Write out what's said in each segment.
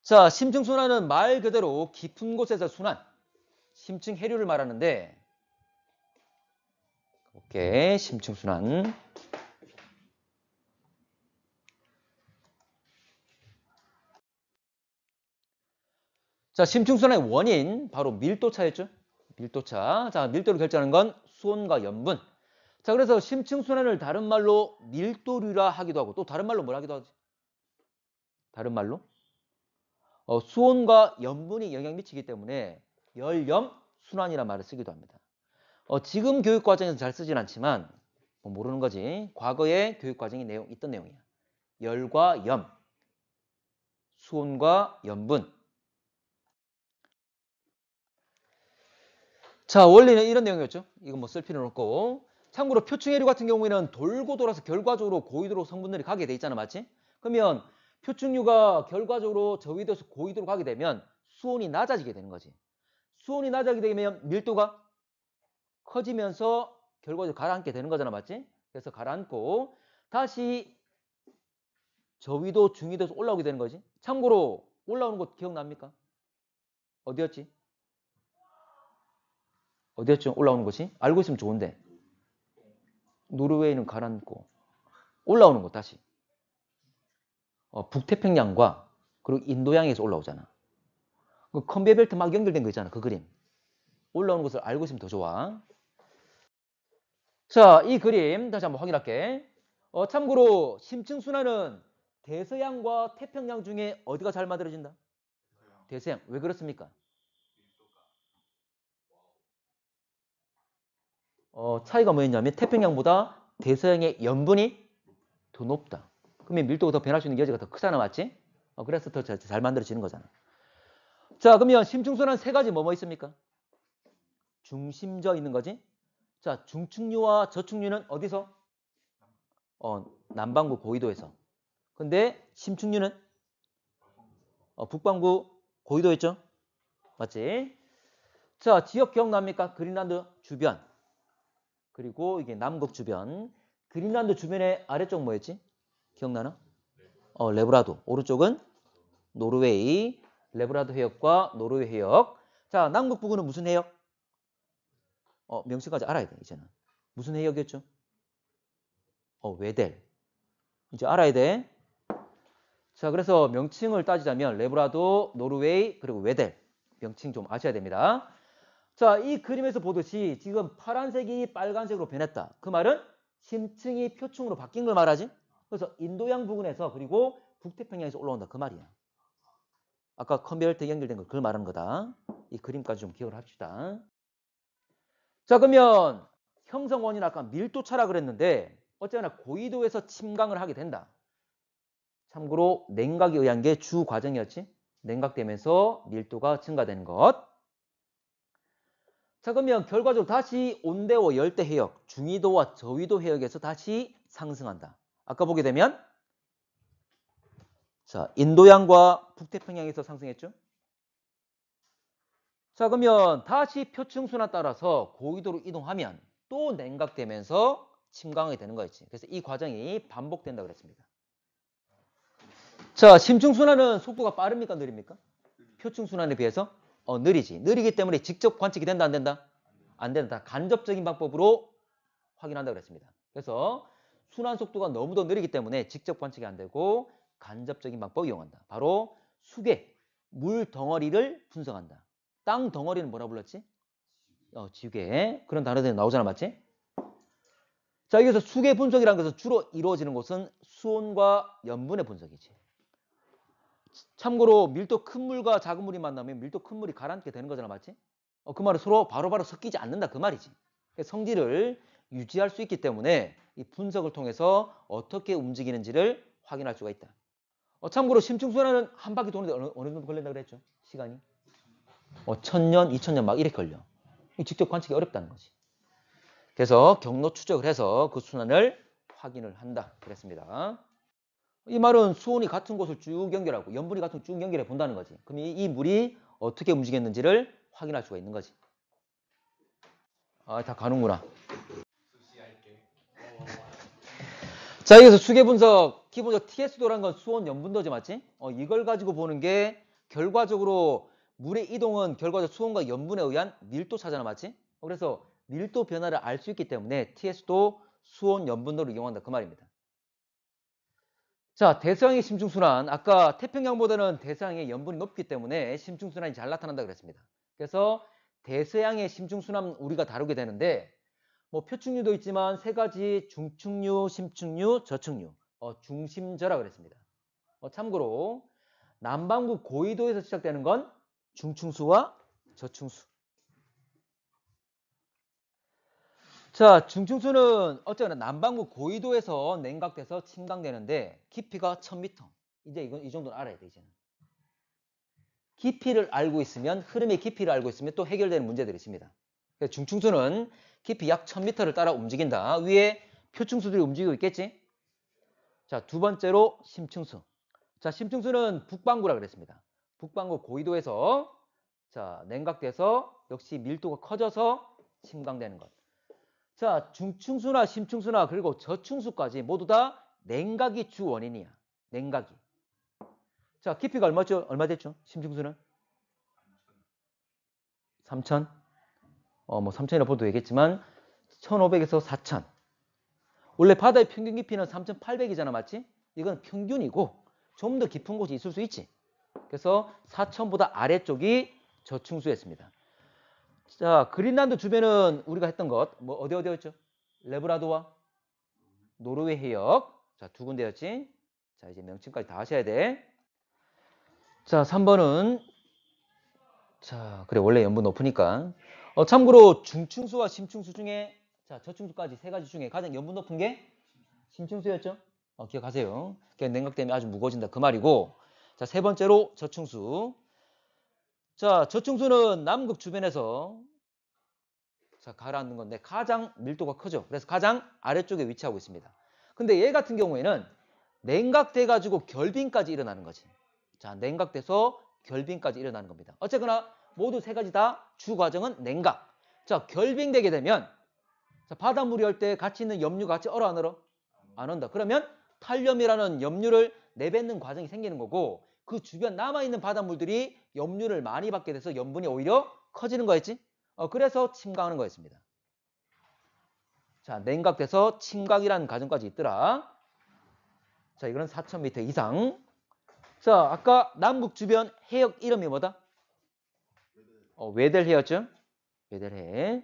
자, 심층순환은 말 그대로 깊은 곳에서 순환, 심층 해류를 말하는데, 오케이, 심층순환. 자, 심층순환의 원인, 바로 밀도차였죠? 밀도차. 자, 밀도를 결정하는 건 수온과 염분. 자, 그래서 심층순환을 다른 말로 밀도류라 하기도 하고, 또 다른 말로 뭘 하기도 하지? 다른 말로? 수온과 염분이 영향 미치기 때문에 열염순환이라는 말을 쓰기도 합니다. 지금 교육과정에서 잘 쓰진 않지만 뭐 모르는 거지. 과거의 교육과정에 있던 내용이야. 열과 염, 수온과 염분. 자, 원리는 이런 내용이었죠. 이거 뭐 쓸 필요는 없고. 참고로 표층해류 같은 경우에는 돌고 돌아서 결과적으로 고위도로 성분들이 가게 돼 있잖아, 맞지? 그러면 표층류가 결과적으로 저위도에서 고위도로 가게 되면 수온이 낮아지게 되는 거지. 수온이 낮아지게 되면 밀도가 커지면서 결과적으로 가라앉게 되는 거잖아, 맞지? 그래서 가라앉고 다시 저위도, 중위도에서 올라오게 되는 거지. 참고로 올라오는 곳 기억납니까? 어디였지? 어디였죠? 올라오는 곳이? 알고 있으면 좋은데. 노르웨이는 가라앉고 올라오는 곳 다시. 북태평양과 그리고 인도양에서 올라오잖아. 그 컨베이어 벨트 막 연결된 거 있잖아. 그 그림. 올라오는 곳을 알고 있으면 더 좋아. 자, 이 그림 다시 한번 확인할게. 참고로 심층순환은 대서양과 태평양 중에 어디가 잘 만들어진다? 대서양. 왜 그렇습니까? 차이가 뭐였냐면 태평양보다 대서양의 염분이 더 높다. 그러면 밀도가 더 변할 수 있는 여지가 더 크잖아, 맞지? 그래서 더 잘 만들어지는 거잖아. 자, 그러면 심층순환 세 가지 뭐 있습니까? 중심저 있는 거지. 자, 중층류와 저층류는 어디서? 남반구 고위도에서. 근데 심층류는 북반구 고위도였죠? 맞지? 자, 지역 기억납니까? 그린란드 주변. 그리고 이게 남극 주변. 그린란드 주변의 아래쪽 뭐였지? 기억나나? 레브라도. 오른쪽은 노르웨이. 레브라도 해역과 노르웨이 해역. 자, 남극 부근은 무슨 해역? 명칭까지 알아야 돼, 이제는. 무슨 해역이었죠? 웨델. 이제 알아야 돼. 자, 그래서 명칭을 따지자면 레브라도, 노르웨이, 그리고 웨델. 명칭 좀 아셔야 됩니다. 자, 이 그림에서 보듯이 지금 파란색이 빨간색으로 변했다. 그 말은 심층이 표층으로 바뀐 걸 말하지. 그래서 인도양 부근에서 그리고 북태평양에서 올라온다. 그 말이야. 아까 컨베이어트 연결된 걸 그걸 말하는 거다. 이 그림까지 좀 기억을 합시다. 자, 그러면 형성 원인 아까 밀도차라 그랬는데 어쨌거나 고위도에서 침강을 하게 된다. 참고로 냉각에 의한 게 주 과정이었지. 냉각되면서 밀도가 증가되는 것. 자, 그러면 결과적으로 다시 온대와 열대 해역, 중위도와 저위도 해역에서 다시 상승한다. 아까 보게 되면 자, 인도양과 북태평양에서 상승했죠. 자, 그러면 다시 표층순환 따라서 고위도로 이동하면 또 냉각되면서 침강하게 되는 거였지. 그래서 이 과정이 반복된다고 그랬습니다. 자, 심층순환은 속도가 빠릅니까? 느립니까? 표층순환에 비해서? 느리지. 느리기 때문에 직접 관측이 된다, 안 된다? 안 된다. 간접적인 방법으로 확인한다고 그랬습니다. 그래서 순환 속도가 너무 더 느리기 때문에 직접 관측이 안 되고 간접적인 방법을 이용한다. 바로 수계, 물 덩어리를 분석한다. 땅 덩어리는 뭐라 불렀지? 지계. 그런 단어들이 나오잖아, 맞지? 자, 여기서 수계 분석이라는 것은 주로 이루어지는 곳은 수온과 염분의 분석이지. 참고로 밀도 큰 물과 작은 물이 만나면 밀도 큰 물이 가라앉게 되는 거잖아, 맞지? 그 말은 서로 바로바로 섞이지 않는다, 그 말이지. 성질을 유지할 수 있기 때문에 이 분석을 통해서 어떻게 움직이는지를 확인할 수가 있다. 참고로 심층순환은 한 바퀴 도는데 어느 정도 걸린다고 그랬죠? 시간이? 1000년, 2000년 막 이렇게 걸려. 직접 관측이 어렵다는 거지. 그래서 경로 추적을 해서 그 순환을 확인을 한다. 그랬습니다. 이 말은 수온이 같은 곳을 쭉 연결하고 염분이 같은 곳을 쭉 연결해 본다는 거지. 그럼 이 물이 어떻게 움직였는지를 확인할 수가 있는 거지. 다 가는구나. 자, 여기서 수계 분석, 기본적으로 TS도라는 건 수온 염분도지, 맞지? 이걸 가지고 보는 게 결과적으로 물의 이동은 결과적 수온과 염분에 의한 밀도 차잖아, 맞지? 그래서 밀도 변화를 알 수 있기 때문에 TS도 수온, 염분도를 이용한다 그 말입니다. 자, 대서양의 심층순환. 아까 태평양보다는 대서양의 염분이 높기 때문에 심층순환이 잘 나타난다 그랬습니다. 그래서 대서양의 심층순환 우리가 다루게 되는데 뭐 표층류도 있지만 세 가지 중층류, 심층류, 저층류, 중심저라 그랬습니다. 참고로 남반구 고위도에서 시작되는 건 중층수와 저층수. 자, 중층수는 어쨌거나 남반구 고위도에서 냉각돼서 침강되는데 깊이가 1000m. 이제 이건 이 정도는 알아야 돼, 이제는. 깊이를 알고 있으면, 흐름의 깊이를 알고 있으면 또 해결되는 문제들이 있습니다. 그래서 중층수는 깊이 약 1000m를 따라 움직인다. 위에 표층수들이 움직이고 있겠지? 자, 두 번째로 심층수. 자, 심층수는 북반구라 그랬습니다. 북반구 고위도에서 자, 냉각돼서 역시 밀도가 커져서 침강되는 것. 자, 중층수나 심층수나 그리고 저층수까지 모두 다 냉각이 주 원인이야. 냉각이. 자, 깊이가 얼마 됐죠? 심층수는? 3000. 뭐 3000이라 보도 되겠지만 1500에서 4000. 원래 바다의 평균 깊이는 3800이잖아, 맞지? 이건 평균이고 좀 더 깊은 곳이 있을 수 있지. 그래서 4000보다 아래쪽이 저층수였습니다. 자, 그린란드 주변은 우리가 했던 것, 뭐 어디였죠? 레브라도와 노르웨이 해역. 자, 두 군데였지. 자, 이제 명칭까지 다 하셔야 돼. 자, 3번은 자, 그래 원래 염분 높으니까. 참고로 중층수와 심층수 중에 자, 저층수까지 세 가지 중에 가장 염분 높은 게 심층수였죠? 기억하세요. 냉각 때문에 아주 무거워진다 그 말이고. 자, 세 번째로 저층수. 자, 저층수는 남극 주변에서 자, 가라앉는 건데 가장 밀도가 크죠. 그래서 가장 아래쪽에 위치하고 있습니다. 근데 얘 같은 경우에는 냉각돼 가지고 결빙까지 일어나는 거지. 자, 냉각돼서 결빙까지 일어나는 겁니다. 어쨌거나 모두 세 가지 다 주 과정은 냉각. 자, 결빙되게 되면 자, 바닷물이 할 때 같이 있는 염류가 같이 얼어 안 얼어? 안 온다. 그러면 탈염이라는 염류를 내뱉는 과정이 생기는 거고 그 주변 남아있는 바닷물들이 염류를 많이 받게 돼서 염분이 오히려 커지는 거였지. 그래서 침강하는 거였습니다. 자, 냉각돼서 침강이라는 과정까지 있더라. 자, 이거는 4000m 이상. 자, 아까 남북 주변 해역 이름이 뭐다? 웨델해였죠? 웨델해.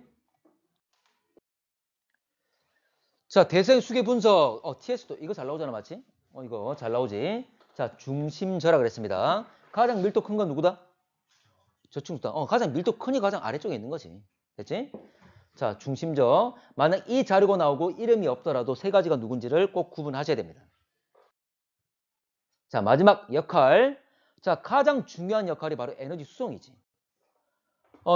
자, 대서양 수계 분석. TS도 이거 잘 나오잖아, 맞지? 이거 잘 나오지? 자, 중심저라 그랬습니다. 가장 밀도 큰 건 누구다? 저층수다. 가장 밀도 크니 가장 아래쪽에 있는 거지. 됐지? 자, 중심저. 만약 이 자료가 나오고 이름이 없더라도 세 가지가 누군지를 꼭 구분하셔야 됩니다. 자, 마지막 역할. 자, 가장 중요한 역할이 바로 에너지 수송이지.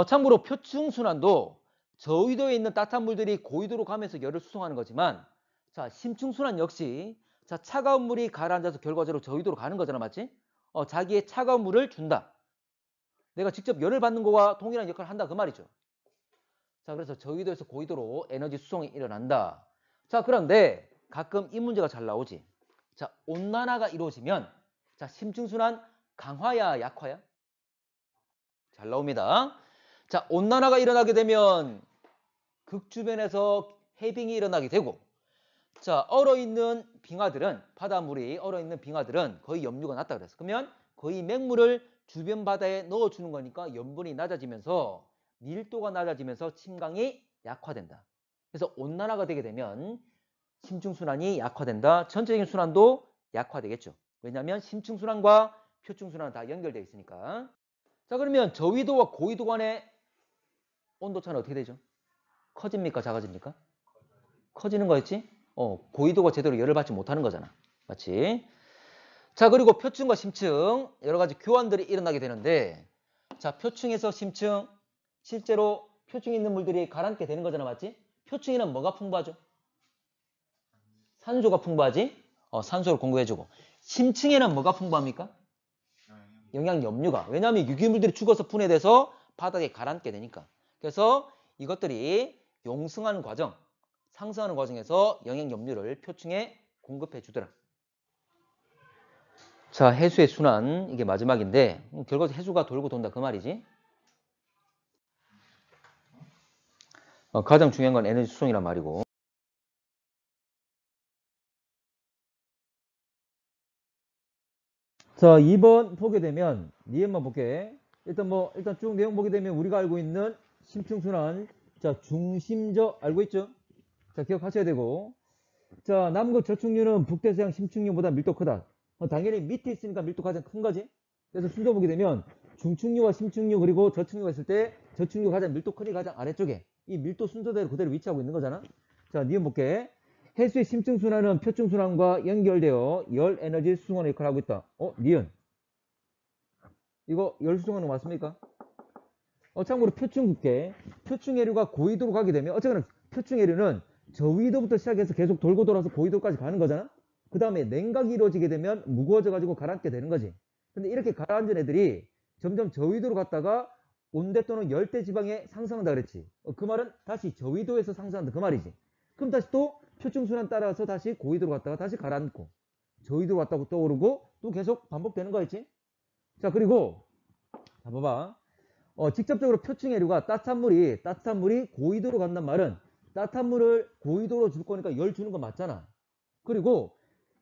참고로 표층순환도 저위도에 있는 따뜻한 물들이 고위도로 가면서 열을 수송하는 거지만 자, 심층순환 역시 자, 차가운 물이 가라앉아서 결과적으로 저위도로 가는 거잖아, 맞지? 자기의 차가운 물을 준다. 내가 직접 열을 받는 거와 동일한 역할을 한다 그 말이죠. 자, 그래서 저위도에서 고위도로 에너지 수송이 일어난다. 자, 그런데 가끔 이 문제가 잘 나오지. 자, 온난화가 이루어지면 자, 심층순환 강화야 약화야? 잘 나옵니다. 자, 온난화가 일어나게 되면 극주변에서 해빙이 일어나게 되고 자, 얼어있는 빙하들은 바닷물이 얼어있는 빙하들은 거의 염류가 낮다 그랬어. 그러면 거의 맹물을 주변 바다에 넣어주는 거니까 염분이 낮아지면서 밀도가 낮아지면서 침강이 약화된다. 그래서 온난화가 되게 되면 심층순환이 약화된다. 전체적인 순환도 약화되겠죠. 왜냐하면 심층순환과 표층순환은 다 연결되어 있으니까. 자, 그러면 저위도와 고위도 간의 온도차는 어떻게 되죠? 커집니까? 작아집니까? 커지는 거였지? 고위도가 제대로 열을 받지 못하는 거잖아. 맞지? 자, 그리고 표층과 심층 여러 가지 교환들이 일어나게 되는데 자, 표층에서 심층 실제로 표층에 있는 물들이 가라앉게 되는 거잖아. 맞지? 표층에는 뭐가 풍부하죠? 산소가 풍부하지? 산소를 공급해주고 심층에는 뭐가 풍부합니까? 영양염류가. 왜냐하면 유기물들이 죽어서 분해돼서 바닥에 가라앉게 되니까. 그래서 이것들이 용승하는 과정, 상승하는 과정에서 영양염류를 표층에 공급해 주더라. 자, 해수의 순환 이게 마지막인데 결과적으로 해수가 돌고 돈다 그 말이지. 가장 중요한 건 에너지 수송이란 말이고. 자, 2번 보게 되면 니은만 볼게. 일단 쭉 내용 보게 되면 우리가 알고 있는 심층순환, 자, 중심저 알고 있죠? 자, 기억하셔야 되고. 자, 남극 저축류는 북대서양 심층류보다 밀도 크다. 당연히 밑에 있으니까 밀도 가장 큰 거지. 그래서 순서 보게 되면 중층류와 심층류 그리고 저축류가 있을 때 저축류가 가장 밀도 크니 가장 아래쪽에 이 밀도 순서대로 그대로 위치하고 있는 거잖아. 자, 니은 볼게. 해수의 심층순환은 표층순환과 연결되어 열 에너지 수송하는 역할을 하고 있다. 니은. 이거 열 수송하는 거 맞습니까? 참고로 표층국계, 표층해류가 고위도로 가게 되면 어쨌거나 표층해류는 저위도부터 시작해서 계속 돌고 돌아서 고위도까지 가는 거잖아. 그 다음에 냉각이 이루어지게 되면 무거워져 가지고 가라앉게 되는 거지. 근데 이렇게 가라앉은 애들이 점점 저위도로 갔다가 온대 또는 열대 지방에 상승한다 그랬지. 그 말은 다시 저위도에서 상승한다 그 말이지. 그럼 다시 또 표층순환 따라서 다시 고위도로 갔다가 다시 가라앉고 저위도로 갔다가 또 오르고 또 계속 반복되는 거였지. 자, 그리고 자, 봐봐. 직접적으로 표층해류가 따뜻한 물이 고위도로 간단 말은 따뜻한 물을 고위도로 줄 거니까 열 주는 거 맞잖아. 그리고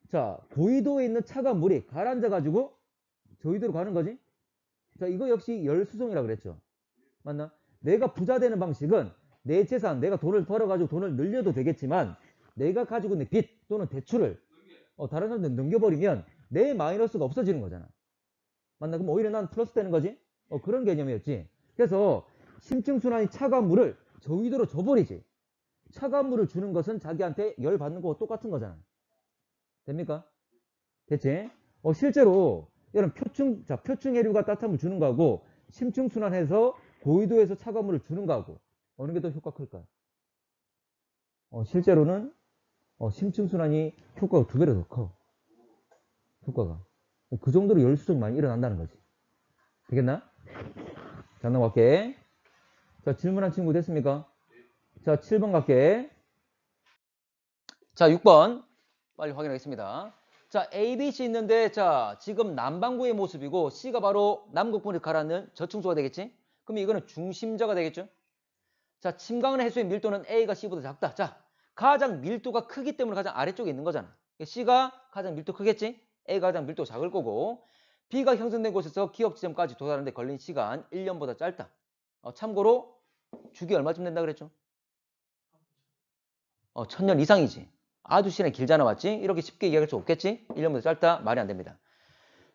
자, 고위도에 있는 차가운 물이 가라앉아 가지고 저위도로 가는 거지. 자, 이거 역시 열 수송이라 그랬죠. 맞나? 내가 부자 되는 방식은 내 재산, 내가 돈을 벌어 가지고 돈을 늘려도 되겠지만 내가 가지고 있는 빚 또는 대출을 다른 사람한테 넘겨버리면 내 마이너스가 없어지는 거잖아. 맞나? 그럼 오히려 난 플러스 되는 거지? 그런 개념이었지. 그래서 심층순환이 차가운 물을 저위도로 줘버리지. 차가운 물을 주는 것은 자기한테 열 받는 거와 똑같은 거잖아. 됩니까? 됐지? 실제로 여러분 표층해류가 따뜻한 물 주는 거하고 심층순환해서 고위도에서 차가운 물을 주는 거하고 어느 게 더 효과 클까요? 실제로는 심층순환이 효과가 2배로 더 커. 효과가. 그 정도로 열수정이 많이 일어난다는 거지. 되겠나? 자, 넘어갈게. 자, 질문한 친구 됐습니까? 자, 7번 갈게. 자, 6번. 빨리 확인하겠습니다. 자, A, B, C 있는데, 자, 지금 남반구의 모습이고, C가 바로 남극부를 가라앉는 저층수가 되겠지? 그럼 이거는 중심저가 되겠죠? 자, 침강은 해수의 밀도는 A가 C보다 작다. 자, 가장 밀도가 크기 때문에 가장 아래쪽에 있는 거잖아. C가 가장 밀도 크겠지? A가 가장 밀도 작을 거고, B가 형성된 곳에서 기억 지점까지 도달하는데 걸린 시간 1년보다 짧다. 참고로 주기 얼마쯤 된다 그랬죠? 1000년 이상이지. 아주 시간이 길잖아, 맞지? 이렇게 쉽게 이야기할 수 없겠지? 1년보다 짧다? 말이 안 됩니다.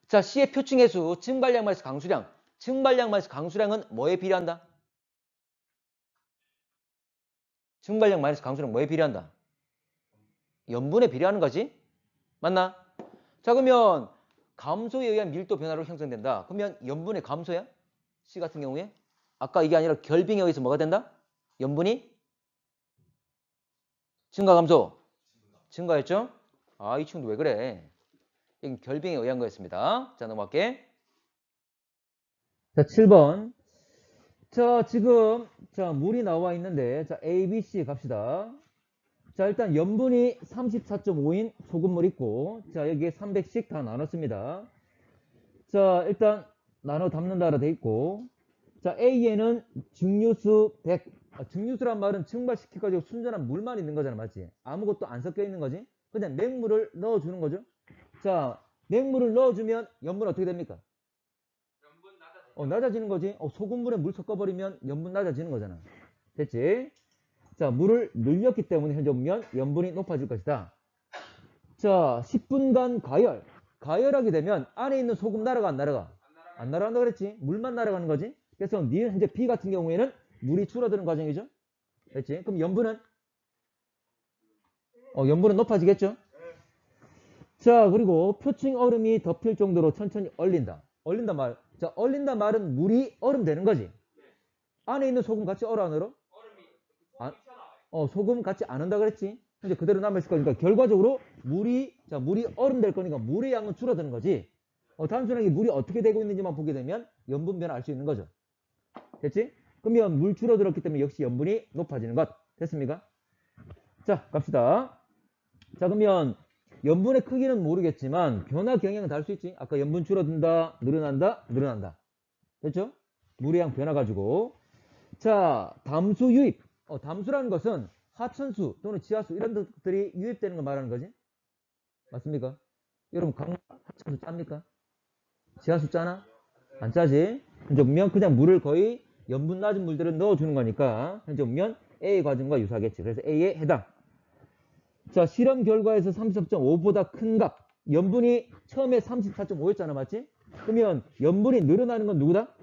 자, C의 표층해수, 증발량 마이너스 강수량. 증발량 마이너스 강수량은 뭐에 비례한다? 증발량 마이너스 강수량 뭐에 비례한다? 염분에 비례하는 거지? 맞나? 자, 그러면 감소에 의한 밀도 변화로 형성된다. 그러면 염분의 감소야? C 같은 경우에? 아까 이게 아니라 결빙에 의해서 뭐가 된다? 염분이? 증가, 감소? 증가했죠? 이 친구도 왜 그래? 이건 결빙에 의한 거였습니다. 자, 넘어갈게. 자, 7번. 자, 지금, 물이 나와 있는데, 자, A, B, C 갑시다. 자, 일단 염분이 34.5인 소금물 있고, 자, 여기에 300씩 다 나눴습니다. 자, 일단 나눠 담는다라 돼 있고, 자, A에는 증류수 100. 증류수란 말은 증발시켜가지고 순전한 물만 있는 거잖아, 맞지? 아무것도 안 섞여 있는 거지? 그냥 맹물을 넣어주는 거죠. 자, 맹물을 넣어주면 염분 어떻게 됩니까? 낮아지는 거지. 소금물에 물 섞어버리면 염분 낮아지는 거잖아. 됐지? 자, 물을 늘렸기 때문에 현재 보면 염분이 높아질 것이다. 자, 10분간 가열. 가열하게 되면 안에 있는 소금 날아가 안 날아가? 안 날아간다 그랬지? 물만 날아가는 거지? 그래서 현재 B 같은 경우에는 물이 줄어드는 과정이죠? 됐지? 그럼 염분은? 염분은 높아지겠죠? 자, 그리고 표층 얼음이 덮일 정도로 천천히 얼린다. 얼린다 말. 자, 얼린다 말은 물이 얼음 되는 거지. 안에 있는 소금 같이 얼어 안 얼어? 소금 같이 안 한다 그랬지? 현재 그대로 남아있을 거니까 결과적으로 물이 얼음 될 거니까 물의 양은 줄어드는 거지. 단순하게 물이 어떻게 되고 있는지만 보게 되면 염분 변화 알 수 있는 거죠. 됐지? 그러면 물 줄어들었기 때문에 역시 염분이 높아지는 것. 됐습니까? 자, 갑시다. 자, 그러면 염분의 크기는 모르겠지만 변화 경향은 다를 수 있지. 아까 염분 줄어든다, 늘어난다, 늘어난다. 됐죠? 물의 양 변화 가지고. 자, 담수 유입. 담수라는 것은 하천수 또는 지하수 이런 것들이 유입되는 걸 말하는 거지. 맞습니까? 여러분 하천수 짭니까? 지하수 짜나? 안 짜지? 현재 보면 그냥 물을 거의 염분 낮은 물들을 넣어주는 거니까 현재 보면 A 과정과 유사하겠지. 그래서 A에 해당. 자, 실험 결과에서 34.5보다 큰 값. 염분이 처음에 34.5였잖아. 맞지? 그러면 염분이 늘어나는 건 누구다?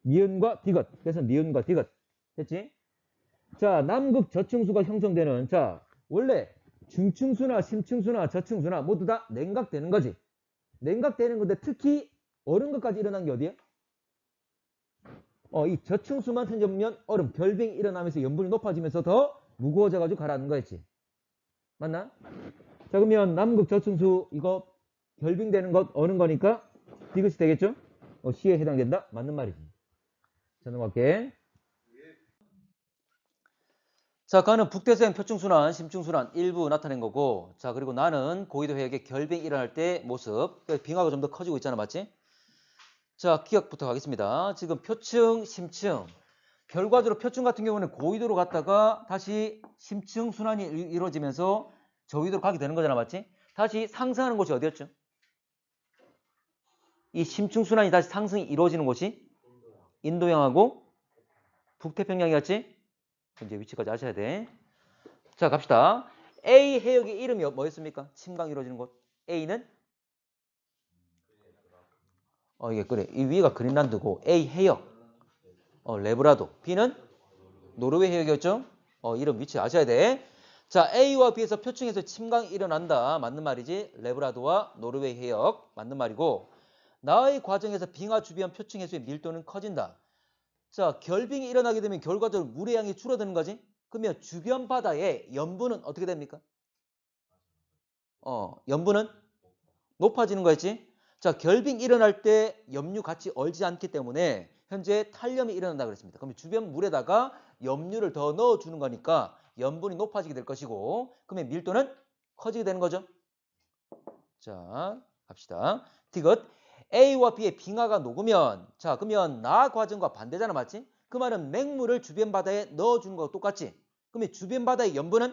니은과 디귿. 그래서 니은과 디귿. 됐지? 자, 남극 저층수가 형성되는, 자, 원래 중층수나 심층수나 저층수나 모두 다 냉각되는 거지. 냉각되는 건데 특히 얼은 것까지 일어난 게 어디야? 이 저층수만 현재 보면 얼음, 결빙이 일어나면서 염분이 높아지면서 더 무거워져가지고 가라앉는 거였지. 맞나? 자, 그러면 남극 저층수 이거 결빙되는 것 어는 거니까 디귿이 되겠죠? C에 해당된다? 맞는 말이지. 자, 넘어갈게. 자, 그는 북대서양 표층순환, 심층순환 일부 나타낸 거고, 자, 그리고 나는 고위도 해역의 결빙이 일어날 때 모습, 빙하가 좀 더 커지고 있잖아, 맞지? 자, 기억부터 가겠습니다. 지금 표층, 심층. 결과적으로 표층 같은 경우는 고위도로 갔다가 다시 심층 순환이 이루어지면서 저위도로 가게 되는 거잖아, 맞지? 다시 상승하는 곳이 어디였죠? 이 심층 순환이 다시 상승이 이루어지는 곳이 인도양하고 북태평양이었지? 이제 위치까지 아셔야 돼. 자, 갑시다. A 해역의 이름이 뭐였습니까? 침강이 이루어지는 곳. A는? 이게 그래. 이 위가 그린란드고 A 해역. 레브라도. B는 노르웨이 해역이었죠? 이름 위치 아셔야 돼. 자, A와 B에서 표층에서 침강이 일어난다. 맞는 말이지. 레브라도와 노르웨이 해역. 맞는 말이고. 나의 과정에서 빙하 주변 표층 해수의 밀도는 커진다. 자, 결빙이 일어나게 되면 결과적으로 물의 양이 줄어드는 거지. 그러면 주변 바다의 염분은 어떻게 됩니까? 염분은 높아지는 거였지. 자, 결빙 일어날 때 염류 같이 얼지 않기 때문에 현재 탄염이 일어난다 그랬습니다. 그러면 주변 물에다가 염류를 더 넣어주는 거니까 염분이 높아지게 될 것이고, 그러면 밀도는 커지게 되는 거죠. 자, 갑시다. 디귿. A와 B의 빙하가 녹으면, 자, 그러면 나 과정과 반대잖아, 맞지? 그 말은 맹물을 주변 바다에 넣어주는 거와 똑같지? 그러면 주변 바다의 염분은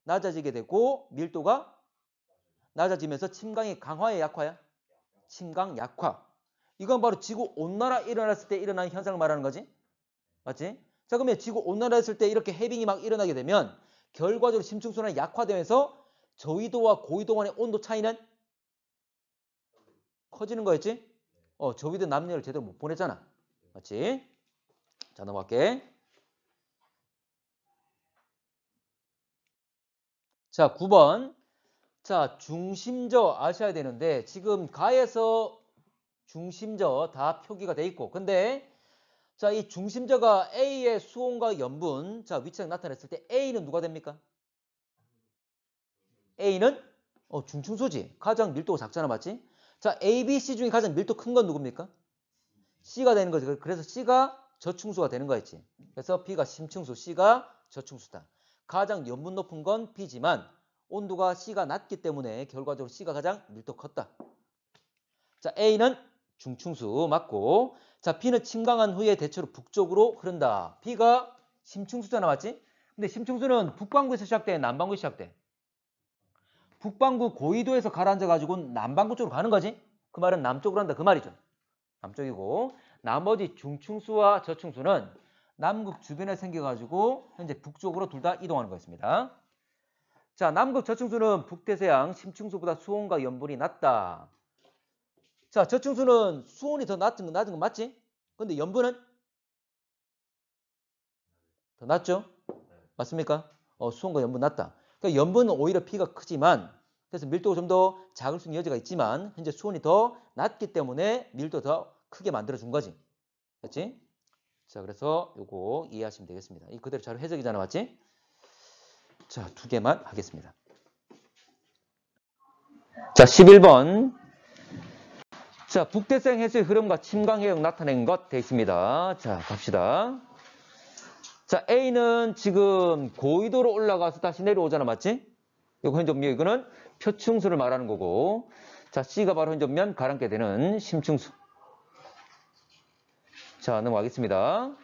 낮아지게 되고 밀도가 낮아지면서 침강이 강화야, 약화야? 침강 약화. 이건 바로 지구 온난화 일어났을 때 일어나는 현상을 말하는 거지. 맞지? 자, 그러면 지구 온난화했을 때 이렇게 해빙이 막 일어나게 되면 결과적으로 심층순환이 약화되면서 저위도와 고위도 간의 온도 차이는 커지는 거였지? 저위도 남녀를 제대로 못 보냈잖아. 맞지? 자, 넘어갈게. 자, 9번. 자, 중심저 아셔야 되는데 지금 가에서 중심저 다 표기가 돼 있고, 근데 자, 이 중심저가 A의 수온과 염분, 자, 위치가 나타냈을 때 A는 누가 됩니까? A는 중층소지. 가장 밀도가 작잖아, 맞지? 자, A, B, C 중에 가장 밀도 큰 건 누굽니까? C가 되는 거지. 그래서 C가 저층수가 되는 거였지. 그래서 B가 심층수, C가 저층수다. 가장 염분 높은 건 B지만 온도가 C가 낮기 때문에 결과적으로 C가 가장 밀도 컸다. 자, A는 중층수 맞고, 자, B는 침강한 후에 대체로 북쪽으로 흐른다. B가 심층수잖아, 맞지? 근데 심층수는 북반구에서 시작돼, 남반구에서 시작돼. 북반구 고위도에서 가라앉아가지고 남반구 쪽으로 가는 거지? 그 말은 남쪽으로 한다, 그 말이죠. 남쪽이고, 나머지 중층수와 저층수는 남극 주변에 생겨가지고 현재 북쪽으로 둘 다 이동하는 거였습니다. 자, 남극 저층수는 북대서양 심층수보다 수온과 염분이 낮다. 자, 저층수는 수온이 더 낮은 건 맞지? 근데 염분은 더 낮죠? 맞습니까? 수온과 염분 낮다. 그러니까 염분은 오히려 P가 크지만, 그래서 밀도가 좀 더 작을 수 있는 여지가 있지만 현재 수온이 더 낮기 때문에 밀도 더 크게 만들어준 거지. 그렇지? 자, 그래서 요거 이해하시면 되겠습니다. 이 그대로 잘 해석이잖아, 맞지? 자, 두 개만 하겠습니다. 자, 11번. 자, 북대서양 해수의 흐름과 침강 해역 나타낸 것 되어 있습니다. 자, 갑시다. 자, A는 지금 고위도로 올라가서 다시 내려오잖아, 맞지? 이거 현존면, 이거는 표층수를 말하는 거고. 자, C가 바로 현존면 가랑게 되는 심층수. 자, 넘어가겠습니다.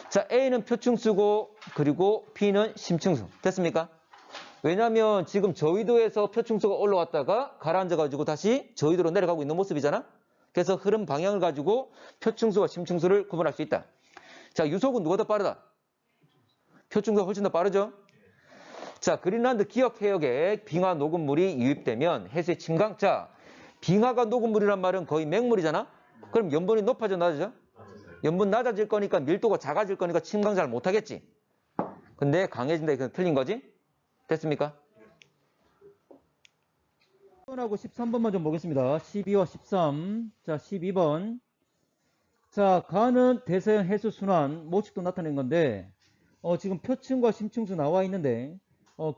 자, A는 표층수고, 그리고 B는 심층수. 됐습니까? 왜냐면 지금 저위도에서 표층수가 올라왔다가 가라앉아가지고 다시 저위도로 내려가고 있는 모습이잖아? 그래서 흐름 방향을 가지고 표층수와 심층수를 구분할 수 있다. 자, 유속은 누가 더 빠르다? 표층수가 훨씬 더 빠르죠? 자, 그린란드 기억 해역에 빙하 녹음물이 유입되면 해수의 침강. 자, 빙하가 녹음물이란 말은 거의 맹물이잖아? 그럼 염분이 높아져, 낮아져? 염분 낮아질 거니까 밀도가 작아질 거니까 침강 잘 못하겠지? 근데 강해진다, 이건 틀린 거지? 됐습니까? 1번하고 13번만 좀 보겠습니다. 12와 13. 자, 12번. 자, 가는 대서양 해수 순환 모식도 나타낸 건데, 지금 표층과 심층수 나와 있는데,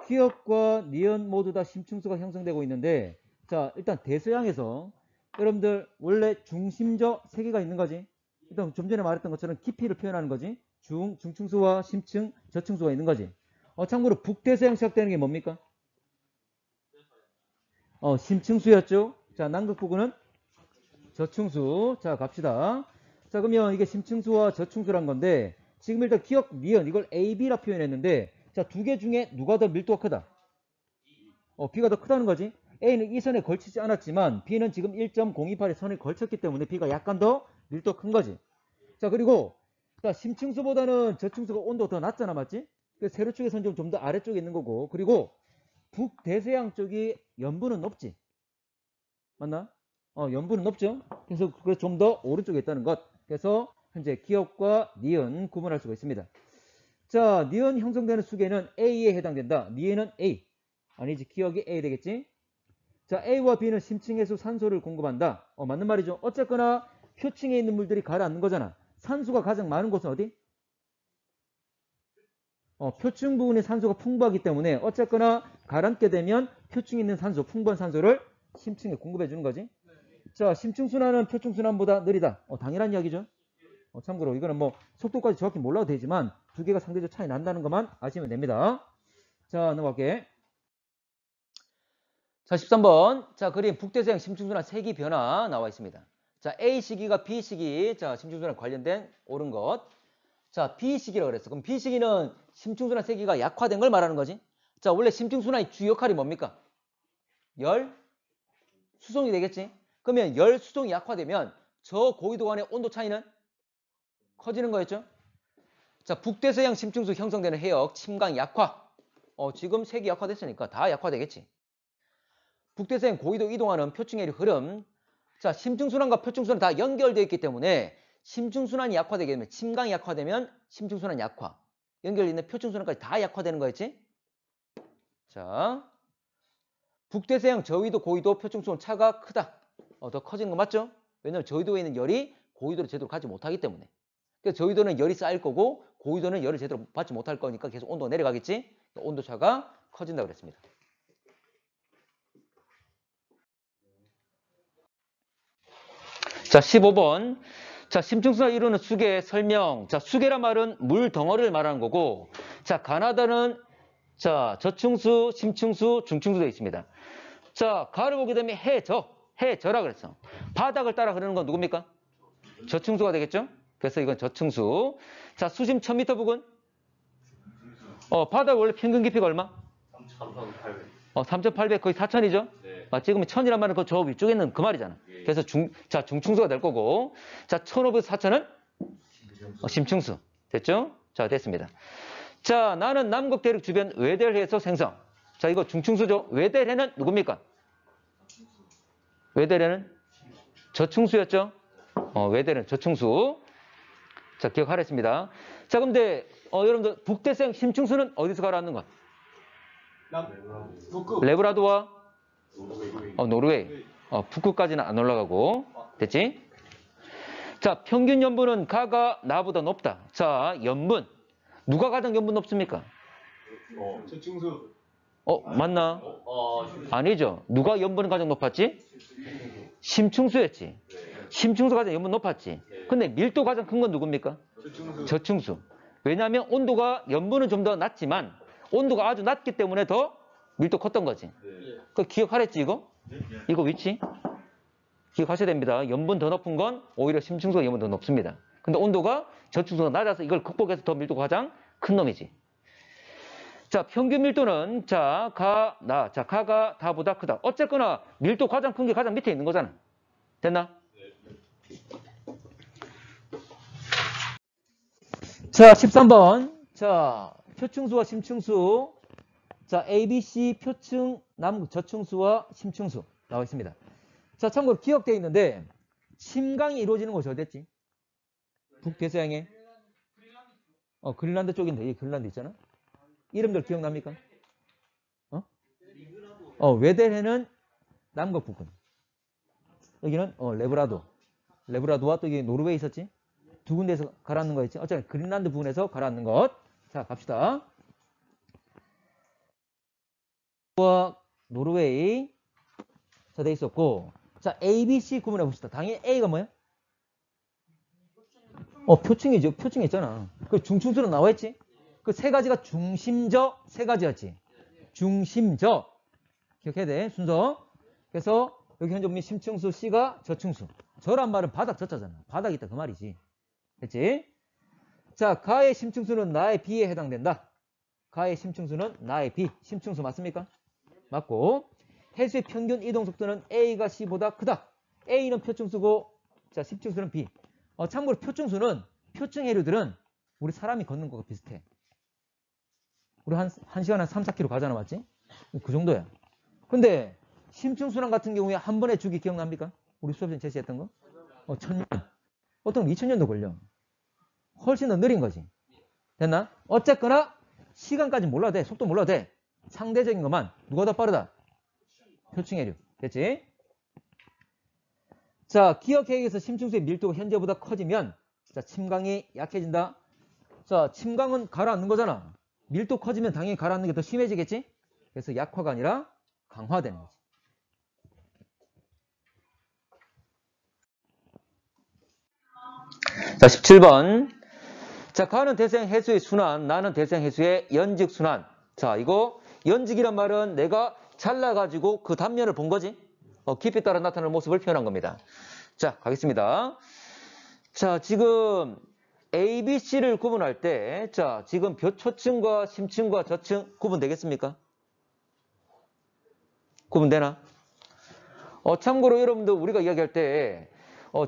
기역과 니은 모두 다 심층수가 형성되고 있는데, 자, 일단 대서양에서 여러분들 원래 중심저 세 개가 있는 거지. 일단 좀 전에 말했던 것처럼 깊이를 표현하는 거지. 중층수와 심층, 저층수가 있는 거지. 참고로 북대서양 시작되는 게 뭡니까? 심층수였죠. 자, 남극 부근은 저층수. 자, 갑시다. 자, 그러면 이게 심층수와 저층수란 건데, 지금 일단 기억, 니은, 이걸 A, B라 표현했는데, 자, 두 개 중에 누가 더 밀도가 크다? B가 더 크다는 거지. A는 이 선에 걸치지 않았지만, B는 지금 1.028의 선에 걸쳤기 때문에 B가 약간 더 밀도가 큰 거지. 자, 그리고, 자, 심층수보다는 저층수가 온도가 더 낮잖아, 맞지? 그래서 세로축에서는 좀 더 아래쪽에 있는 거고, 그리고 북대서양 쪽이 염분은 높지. 맞나? 염분은 높죠. 그래서 좀 더 오른쪽에 있다는 것. 그래서 현재 기역과 니은 구분할 수가 있습니다. 자, 니은 형성되는 수계는 A에 해당된다. 니은은 A. 아니지, 기역이 A 되겠지. 자, A와 B는 심층해수 산소를 공급한다. 맞는 말이죠. 어쨌거나 표층에 있는 물들이 가라앉는 거잖아. 산소가 가장 많은 곳은 어디? 표층 부분의 산소가 풍부하기 때문에 어쨌거나 가라앉게 되면 표층에 있는 산소, 풍부한 산소를 심층에 공급해 주는 거지. 자, 심층순환은 표층순환보다 느리다. 당연한 이야기죠. 참고로 이거는 뭐 속도까지 정확히 몰라도 되지만 두 개가 상대적 차이 난다는 것만 아시면 됩니다. 자, 넘어갈게. 자, 13번. 자, 그림 북대서양 심층순환 세기 변화 나와 있습니다. 자, A 시기가 B 시기. 자, 심층순환 관련된 옳은 것. 자, B 시기라고 그랬어. 그럼 B 시기는 심층순환 세기가 약화된 걸 말하는 거지. 자, 원래 심층순환의 주 역할이 뭡니까? 열 수송이 되겠지. 그러면 열 수송이 약화되면 저 고위도 간의 온도 차이는 커지는 거였죠. 자, 북대서양 심층수 형성되는 해역 침강 약화. 지금 색이 약화됐으니까 다 약화되겠지. 북대서양 고위도 이동하는 표층의 흐름. 자, 심층순환과 표층순환 다 연결되어 있기 때문에 심층순환이 약화되게 되면 침강이 약화되면 심층순환 약화. 연결되어 있는 표층순환까지 다 약화되는 거였지. 자, 북대서양 저위도 고위도 표층순환 차가 크다. 더 커지는 거 맞죠? 왜냐면 저위도에 있는 열이 고위도를 제대로 가지 못하기 때문에. 그래서 저위도는 열이 쌓일 거고 고위도는 열을 제대로 받지 못할 거니까 계속 온도가 내려가겠지. 온도차가 커진다고 그랬습니다. 자, 15번. 자, 심층수가 이루는 수계 설명. 자, 수계란 말은 물 덩어리를 말하는 거고, 자, 가나다는 자, 저층수, 심층수, 중층수 되어 있습니다. 자, 가를 보게 되면 해저라 그랬어. 바닥을 따라 흐르는 건 누굽니까? 저층수가 되겠죠? 그래서 이건 저층수. 자, 수심 1000m 부근. 바닥 원래 평균 깊이가 얼마? 3,800 거의 4,000이죠? 네. 찍으면 1,000이란 말은 저 위쪽에 있는 그 말이잖아. 예. 그래서 중층수가 될 거고. 자, 1,500, 4,000은? 심층수. 됐죠? 자, 됐습니다. 자, 나는 남극 대륙 주변 외델해에서 생성. 자, 이거 중층수죠? 외델해는 누굽니까? 외델해는? 저층수였죠? 외델은 저층수. 자, 기억하랬습니다. 자, 근데, 여러분들, 북대서양 심층수는 어디서 가라앉는 것? 레브라도와 노르웨이. 북극까지는 안 올라가고. 됐지? 자, 평균 염분은 가가 나보다 높다. 자, 염분. 누가 가장 염분 높습니까? 저층수. 맞나? 아니죠. 누가 염분은 가장 높았지? 심층수였지. 심층수가 가장 염분 높았지. 근데 밀도 가장 큰 건 누굽니까? 저층수. 왜냐하면 온도가 염분은 좀 더 낮지만 온도가 아주 낮기 때문에 더 밀도 컸던 거지. 네. 그 기억하랬지 이거? 이거 위치? 기억하셔야 됩니다. 염분 더 높은 건 오히려 심층수가 염분 더 높습니다. 근데 온도가 저층수가 낮아서 이걸 극복해서 더 밀도가 가장 큰 놈이지. 자, 평균 밀도는 자, 가가 다보다 크다. 어쨌거나 밀도 가장 큰 게 가장 밑에 있는 거잖아. 됐나? 자, 13번. 자, 표층수와 심층수. 자, ABC 표층, 저층수와 심층수 나와 있습니다. 자, 참고로 기억되어 있는데 침강이 이루어지는 곳이 어디였지? 북대서양에? 그린란드 쪽인데, 여기 그린란드 있잖아? 이름들 기억납니까? 웨델해는 남극 부근. 여기는 레브라도. 레브라도와 또 여기 노르웨이 있었지? 두 군데에서 가라앉는 거 있지? 어차피 그린란드 부근에서 가라앉는 것. 자, 갑시다. 노르웨이. 자, 돼 있었고. 자, A, B, C 구분해 봅시다. 당연히 A가 뭐야? 표층이죠. 표층이 있잖아. 그 중층수로 나와 있지? 그 세 가지가 중심저 세 가지였지. 중심저. 기억해야 돼. 순서. 그래서 여기 현재 보면 심층수, C가 저층수. 저란 말은 바닥 저자잖아. 바닥이 있다 그 말이지. 됐지? 자, 가의 심층수는 나의 B에 해당된다. 가의 심층수는 나의 B. 심층수 맞습니까? 맞고. 해수의 평균 이동 속도는 A가 C보다 크다. A는 표층수고, 자, 심층수는 B. 참고로 표층수는, 표층 해류들은 우리 사람이 걷는 거가 비슷해. 우리 한 시간에 한 3, 4km 가잖아, 맞지? 그 정도야. 근데 심층수랑 같은 경우에 한 번의 주기 기억납니까? 우리 수업에 제시했던 거? 1000년. 어떤 건 2000년도 걸려. 훨씬 더 느린 거지. 됐나? 어쨌거나 시간까지 몰라도 돼. 속도 몰라도 돼. 상대적인 것만. 누가 더 빠르다? 표층해류. 됐지? 자, 기억해야겠어. 심층수의 밀도가 현재보다 커지면, 자, 침강이 약해진다. 자, 침강은 가라앉는 거잖아. 밀도 커지면 당연히 가라앉는 게 더 심해지겠지? 그래서 약화가 아니라 강화되는 거지. 자, 17번. 자, 가는 대서양 해수의 순환, 나는 대서양 해수의 연직 순환. 자, 이거 연직이란 말은 내가 잘라가지고 그 단면을 본 거지. 깊이 따라 나타나는 모습을 표현한 겁니다. 자, 가겠습니다. 자, 지금 A, B, C를 구분할 때, 자, 지금 초층과 심층과 저층 구분되겠습니까? 구분되나? 참고로 여러분들 우리가 이야기할 때,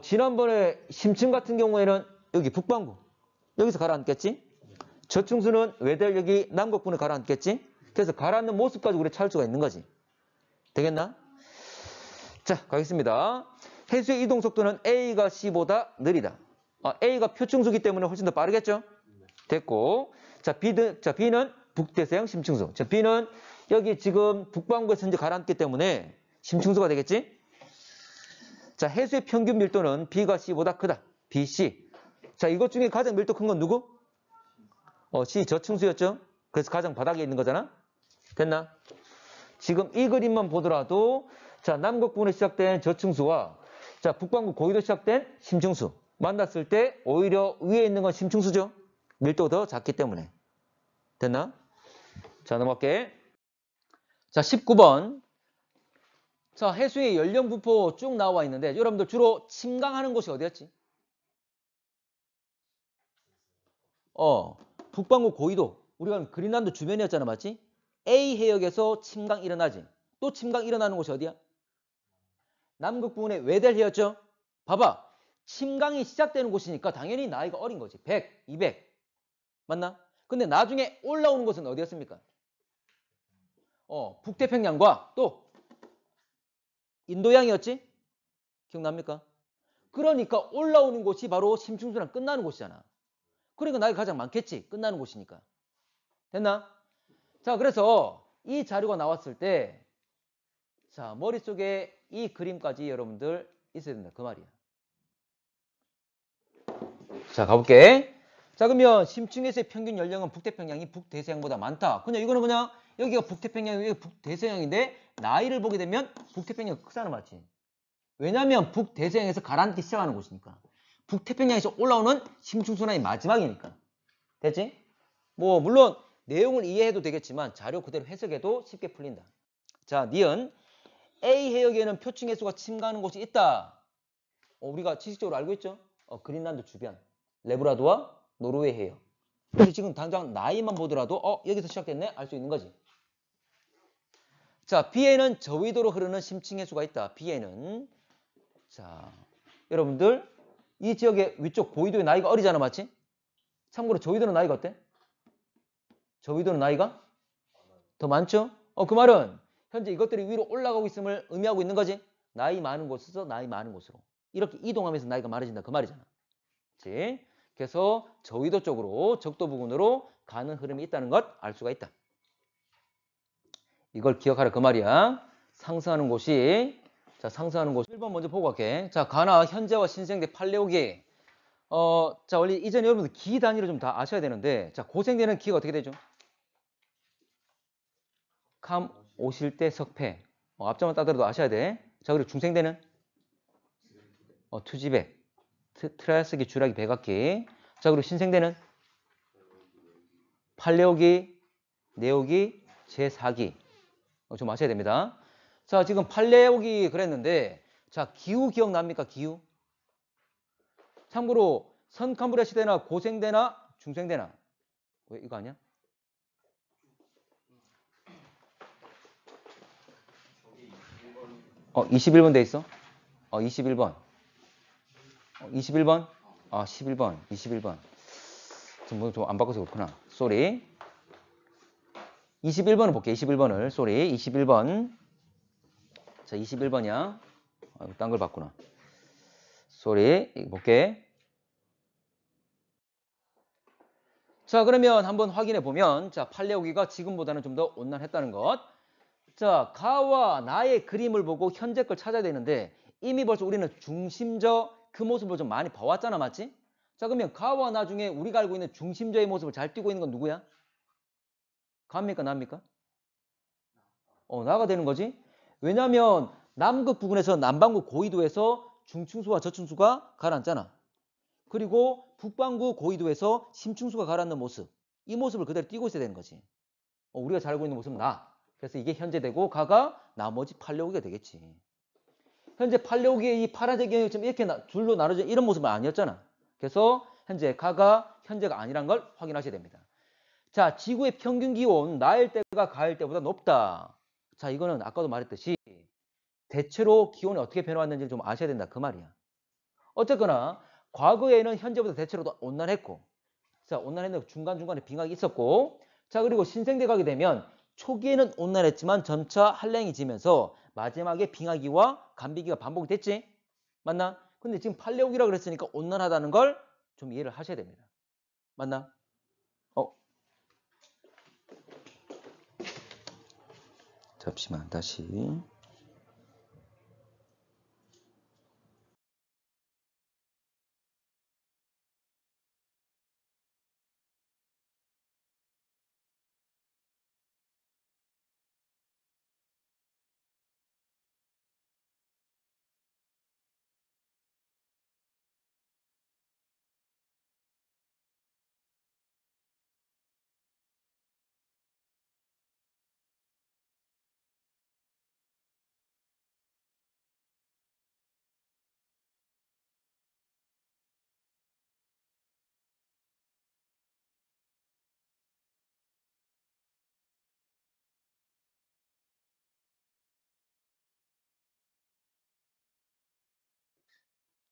지난번에 심층 같은 경우에는 여기 북반구, 여기서 가라앉겠지? 저층수는 외대 여기 남극부에 가라앉겠지? 그래서 가라앉는 모습까지 우리 찾을 수가 있는 거지. 되겠나? 자, 가겠습니다. 해수의 이동 속도는 A가 C보다 느리다. A가 표층수기 때문에 훨씬 더 빠르겠죠? 됐고. 자, B는 북대서양 심층수. 자, B는 여기 지금 북반구에서 현재 가라앉기 때문에 심층수가 되겠지? 자, 해수의 평균 밀도는 B가 C보다 크다. B, C. 자, 이것 중에 가장 밀도 큰 건 누구? C 저층수였죠? 그래서 가장 바닥에 있는 거잖아? 됐나? 지금 이 그림만 보더라도, 자, 남극부에 시작된 저층수와, 자, 북반구 고위도 시작된 심층수. 만났을 때 오히려 위에 있는 건 심층수죠? 밀도가 더 작기 때문에. 됐나? 자, 넘어갈게. 자, 19번. 자, 해수의 연령 분포 쭉 나와 있는데, 여러분들 주로 침강하는 곳이 어디였지? 북반구 고위도. 우리가 그린란드 주변이었잖아, 맞지? A 해역에서 침강 일어나지. 또 침강 일어나는 곳이 어디야? 남극 부근의 웨델 해였죠? 봐봐. 침강이 시작되는 곳이니까 당연히 나이가 어린 거지. 100, 200. 맞나? 근데 나중에 올라오는 곳은 어디였습니까? 북태평양과 또 인도양이었지? 기억납니까? 그러니까 올라오는 곳이 바로 심층수랑 끝나는 곳이잖아. 그러니까 나이가 가장 많겠지. 끝나는 곳이니까. 됐나? 자, 그래서 이 자료가 나왔을 때, 자, 머릿속에 이 그림까지 여러분들 있어야 된다. 그 말이야. 자, 가볼게. 자, 그러면 심층에서의 평균 연령은 북태평양이 북대서양보다 많다. 그냥 이거는 그냥 여기가 북태평양, 여기가 북대서양인데 나이를 보게 되면 북태평양이 크잖아, 맞지? 왜냐면 북대서양에서 가라앉기 시작하는 곳이니까. 북태평양에서 올라오는 심층순환이 마지막이니까. 됐지? 뭐 물론 내용을 이해해도 되겠지만 자료 그대로 해석해도 쉽게 풀린다. 자, 니은 A 해역에는 표층 해수가 침가하는 곳이 있다. 우리가 지식적으로 알고 있죠? 그린란드 주변, 레브라도와 노르웨이 해역. 우리 지금 당장 나이만 보더라도 여기서 시작됐네? 알 수 있는 거지. 자, B에는 저위도로 흐르는 심층 해수가 있다. B에는 자, 여러분들 이 지역의 위쪽 고위도의 나이가 어리잖아, 맞지? 참고로 저위도는 나이가 어때? 저위도는 나이가 더 많죠? 그 말은 현재 이것들이 위로 올라가고 있음을 의미하고 있는 거지. 나이 많은 곳에서 나이 많은 곳으로 이렇게 이동하면서 나이가 많아진다 그 말이잖아. 그렇지? 그래서 저위도 쪽으로 적도 부근으로 가는 흐름이 있다는 것 알 수가 있다. 이걸 기억하라 그 말이야. 상승하는 곳이 자 상승하는 곳 1번 먼저 보고 갈게. 자 가나 현재와 신생대 팔레오기 자 원래 이전에 여러분들 기 단위로 좀 다 아셔야 되는데 자 고생대는 기가 어떻게 되죠? 캄 오실대 석패 앞자만 따더라도 아셔야 돼. 자 그리고 중생대는 투지백 트라이아스기 주라기 백악기. 자 그리고 신생대는 팔레오기 네오기 제4기 좀 아셔야 됩니다. 자 지금 팔레오기 그랬는데 자 기후 기억납니까? 기후. 참고로 선캄브리아 시대나 고생대나 중생대나 왜 이거 아니야? 21번 돼 있어? 21번. 21번? 11번. 21번. 좀 안 바꿔서 그렇구나. 쏘리. 21번을 볼게. 21번을. 쏘리. 21번. 자, 21번이야. 딴 걸 봤구나. 쏘리. 이거 볼게. 자, 그러면 한번 확인해 보면 자, 팔레오기가 지금보다는 좀 더 온난했다는 것. 자, 가와 나의 그림을 보고 현재 걸 찾아야 되는데 이미 벌써 우리는 중심저 그 모습을 좀 많이 봐왔잖아, 맞지? 자, 그러면 가와 나 중에 우리가 알고 있는 중심저의 모습을 잘 띄고 있는 건 누구야? 가입니까, 나입니까? 나가 되는 거지. 왜냐하면 남극 부근에서 남반구 고위도에서 중층수와 저층수가 가라앉잖아. 그리고 북반구 고위도에서 심층수가 가라앉는 모습. 이 모습을 그대로 띄고 있어야 되는 거지. 우리가 잘 알고 있는 모습은 나. 그래서 이게 현재 되고 가가 나머지 팔레오기가 되겠지. 현재 팔레오기의 이 파란색 영역이 좀 이렇게 둘로 나눠진 이런 모습은 아니었잖아. 그래서 현재 가가 현재가 아니란 걸 확인하셔야 됩니다. 자, 지구의 평균 기온 나일 때가 가을 때보다 높다. 자, 이거는 아까도 말했듯이 대체로 기온이 어떻게 변화했는지 좀 아셔야 된다 그 말이야. 어쨌거나 과거에는 현재보다 대체로 더 온난했고 자, 온난했는데 중간중간에 빙하기 있었고 자, 그리고 신생대 가게 되면 초기에는 온난했지만 점차 한랭이 지면서 마지막에 빙하기와 간비기가 반복이 됐지? 맞나? 근데 지금 팔레오기라 그랬으니까 온난하다는 걸 좀 이해를 하셔야 됩니다. 맞나? 잠시만 다시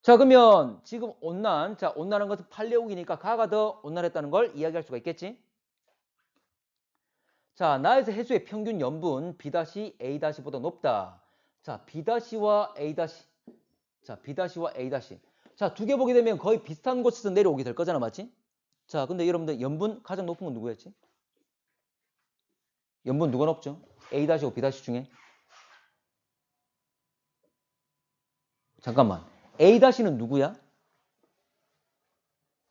자 그러면 지금 온난 자 온난한 것은 팔레오기니까 가가 더 온난했다는 걸 이야기할 수가 있겠지? 자 나에서 해수의 평균 염분 B-A-보다 높다. 자 B-와 A- 자 B-와 A- 자 두 개 보게 되면 거의 비슷한 곳에서 내려오게 될 거잖아 맞지? 자 근데 여러분들 염분 가장 높은 건 누구였지? 염분 누가 높죠? A-고 B- 중에 잠깐만 A-는 누구야?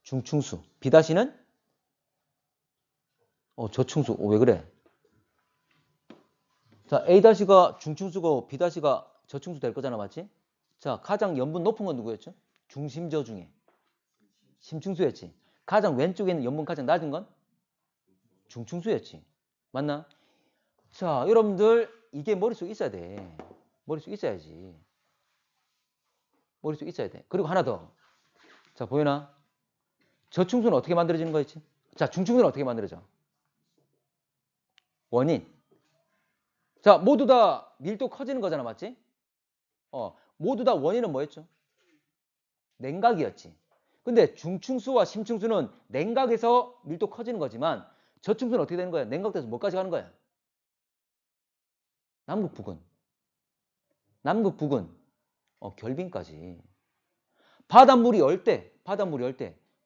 중층수. B-는 저층수. 왜 그래? 자, A-가 중층수고 B-가 저층수 될 거잖아, 맞지? 자, 가장 염분 높은 건 누구였죠? 중심저 중에. 심층수였지. 가장 왼쪽에 있는 염분 가장 낮은 건? 중충수였지. 맞나? 자, 여러분들 이게 머릿속에 있어야 돼. 머릿속에 있어야지. 머릿속에 있어야 돼. 그리고 하나 더. 자, 보이나? 저충수는 어떻게 만들어지는 거였지? 자, 중충수는 어떻게 만들어져? 원인. 자, 모두 다 밀도 커지는 거잖아, 맞지? 모두 다 원인은 뭐였죠? 냉각이었지. 근데 중충수와 심충수는 냉각에서 밀도 커지는 거지만 저충수는 어떻게 되는 거야? 냉각돼서 뭐까지 가는 거야? 남극, 북은. 남극, 북은. 결빙까지. 바닷물이 얼 때,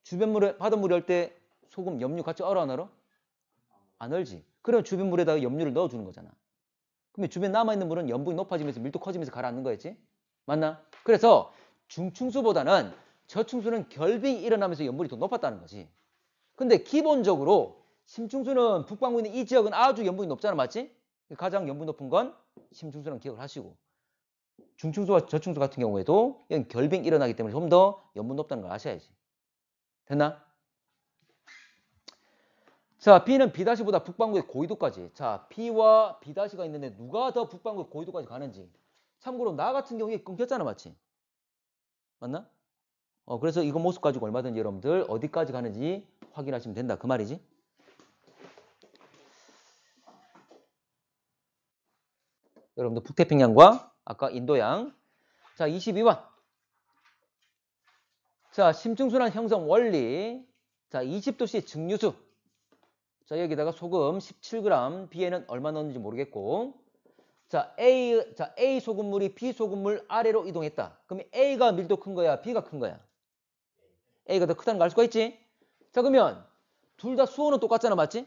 주변물에, 바닷물이 얼 때 소금, 염류 같이 얼어 안 얼어? 안 얼지. 그럼 주변 물에다가 염류를 넣어주는 거잖아. 그러면 주변 남아있는 물은 염분이 높아지면서 밀도 커지면서 가라앉는 거였지? 맞나? 그래서 중충수보다는 저충수는 결빙이 일어나면서 염분이 더 높았다는 거지. 근데 기본적으로 심충수는 북반구에 있는 이 지역은 아주 염분이 높잖아. 맞지? 가장 염분이 높은 건 심충수라는 기억을 하시고 중충수와 저충수 같은 경우에도 결빙이 일어나기 때문에 좀 더 염분 높다는 걸 아셔야지. 됐나? 자, B는 B-보다 북반구의 고緯도까지. 자, B와 B-가 있는데 누가 더 북반구의 고緯도까지 가는지. 참고로 나 같은 경우에 끊겼잖아. 맞지? 맞나? 그래서 이거 모습 가지고 얼마든지 여러분들 어디까지 가는지 확인하시면 된다. 그 말이지. 여러분들 북태평양과 아까 인도양. 자, 22번. 자, 심층순환 형성 원리. 자, 20도씨 증류수. 자, 여기다가 소금 17g, B에는 얼마 넣었는지 모르겠고. 자, A 소금물이 B 소금물 아래로 이동했다. 그럼 A가 밀도 큰 거야? B가 큰 거야? A가 더 크다는 걸 알 수가 있지? 자, 그러면 둘 다 수온은 똑같잖아. 맞지?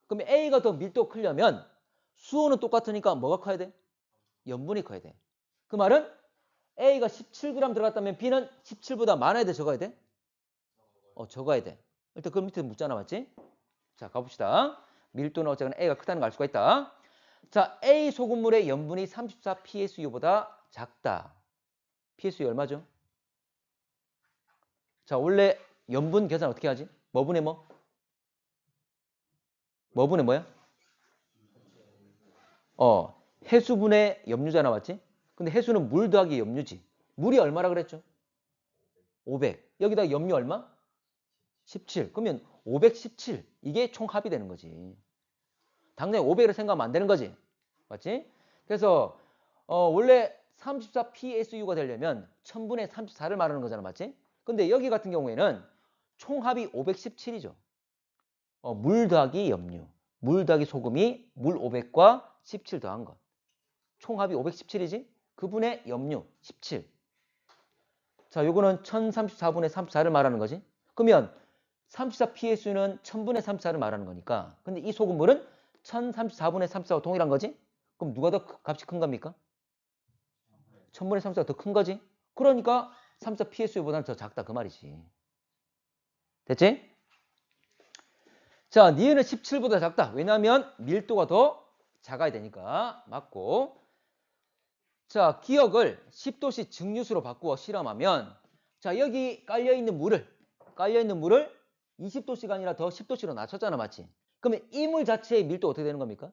그러면 A가 더 밀도 크려면 수온은 똑같으니까 뭐가 커야 돼? 염분이 커야 돼. 그 말은 A가 17g 들어갔다면 B는 17보다 많아야 돼? 적어야 돼? 적어야 돼. 일단 그 밑에 묻잖아. 맞지? 자, 가봅시다. 밀도는 어쨌거나 A가 크다는 걸 알 수가 있다. 자, A 소금물의 염분이 34 PSU보다 작다. PSU 얼마죠? 자, 원래 염분 계산 어떻게 하지? 뭐분의 뭐? 뭐분의 뭐야? 해수분의 염류잖아. 맞지? 근데 해수는 물 더하기 염류지. 물이 얼마라 그랬죠? 500. 여기다 염류 얼마? 17. 그러면 517. 이게 총 합이 되는 거지. 당장 500을 생각하면 안 되는 거지. 맞지? 그래서 원래 34 PSU가 되려면 1000분의 34를 말하는 거잖아. 맞지? 근데 여기 같은 경우에는 총합이 517이죠. 물 더하기 염류. 물 더하기 소금이 물 500과 17 더한 것. 총합이 517이지? 그분의 염류 17. 자, 요거는 1034분의 34를 말하는 거지. 그러면 34 PSU는 1000분의 34를 말하는 거니까. 근데 이 소금물은 1034분의 34와 동일한 거지? 그럼 누가 더 값이 큰 겁니까? 1000분의 34가 더 큰 거지? 그러니까 34 PSU보다는 더 작다. 그 말이지. 됐지? 자, 니은은 17보다 작다. 왜냐하면 밀도가 더 작아야 되니까. 맞고. 자, 기억을 10도씨 증류수로 바꾸어 실험하면 자, 여기 깔려있는 물을 20도씨가 아니라 더 10도씨로 낮췄잖아. 맞지? 그러면 이 물 자체의 밀도가 어떻게 되는 겁니까?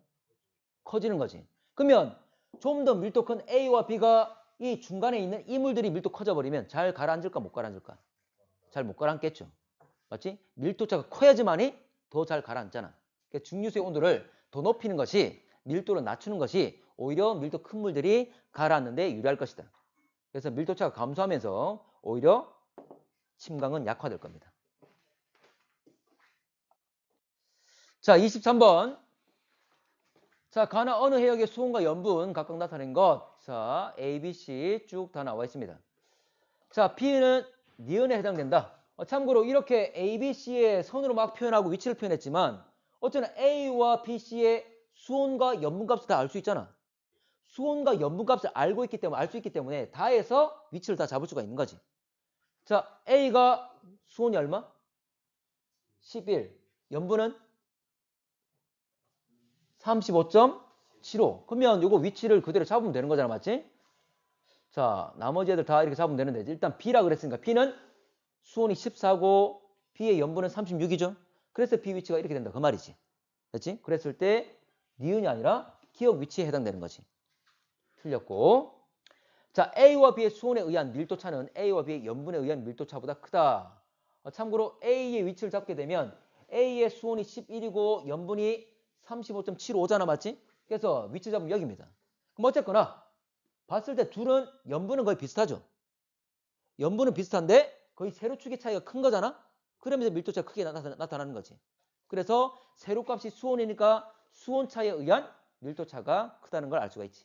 커지는 거지. 그러면 좀 더 밀도 큰 A와 B가 이 중간에 있는 이 물들이 밀도 커져버리면 잘 가라앉을까 못 가라앉을까? 잘 못 가라앉겠죠. 맞지? 밀도차가 커야지만이 더 잘 가라앉잖아. 그러니까 증류수의 온도를 더 높이는 것이 밀도를 낮추는 것이 오히려 밀도 큰 물들이 가라앉는데 유리할 것이다. 그래서 밀도차가 감소하면서 오히려 침강은 약화될 겁니다. 자, 23번. 자, 가나 어느 해역의 수온과 염분 각각 나타낸 것. 자, A, B, C 쭉 다 나와 있습니다. 자, B는 니은에 해당된다. 참고로 이렇게 A, B, C의 선으로 막 표현하고 위치를 표현했지만 어쩌나 A와 B, C의 수온과 염분값을 다 알 수 있잖아. 수온과 염분값을 알고 있기 때문에 알 수 있기 때문에 다 해서 위치를 다 잡을 수가 있는 거지. 자, A가 수온이 얼마? 11. 염분은 35.75. 그러면 이거 위치를 그대로 잡으면 되는 거잖아. 맞지? 자, 나머지 애들 다 이렇게 잡으면 되는데 일단 B라 그랬으니까 B는 수온이 14고 B의 염분은 36이죠. 그래서 B 위치가 이렇게 된다. 그 말이지. 됐지? 그랬을 때 니은이 아니라 기억 위치에 해당되는 거지. 틀렸고. 자, A와 B의 수온에 의한 밀도차는 A와 B의 염분에 의한 밀도차보다 크다. 참고로 A의 위치를 잡게 되면 A의 수온이 11이고 염분이 35.75잖아, 맞지? 그래서 위치 잡으면 여기입니다. 그럼 어쨌거나 봤을 때 둘은 염분은 거의 비슷하죠. 염분은 비슷한데 거의 세로축의 차이가 큰 거잖아. 그러면서 밀도차가 크게 나타나는 거지. 그래서 세로값이 수온이니까 수온 차이에 의한 밀도차가 크다는 걸 알 수가 있지.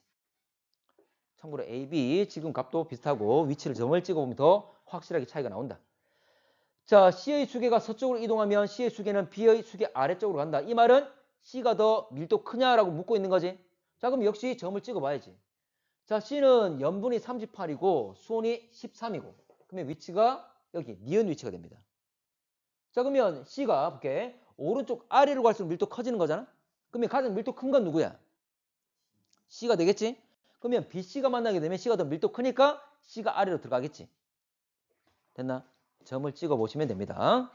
참고로 A, B 지금 값도 비슷하고 위치를 점을 찍어보면 더 확실하게 차이가 나온다. 자, C의 수계가 서쪽으로 이동하면 C의 수계는 B의 수계 아래쪽으로 간다. 이 말은 C가 더 밀도 크냐라고 묻고 있는 거지. 자, 그럼 역시 점을 찍어봐야지. 자, C는 염분이 38이고 수온이 13이고 그러면 위치가 여기 니은 위치가 됩니다. 자, 그러면 C가 볼게. 오른쪽 아래로 갈수록 밀도 커지는 거잖아. 그러면 가장 밀도 큰 건 누구야? C가 되겠지? 그러면 BC가 만나게 되면 C가 더 밀도 크니까 C가 아래로 들어가겠지. 됐나? 점을 찍어 보시면 됩니다.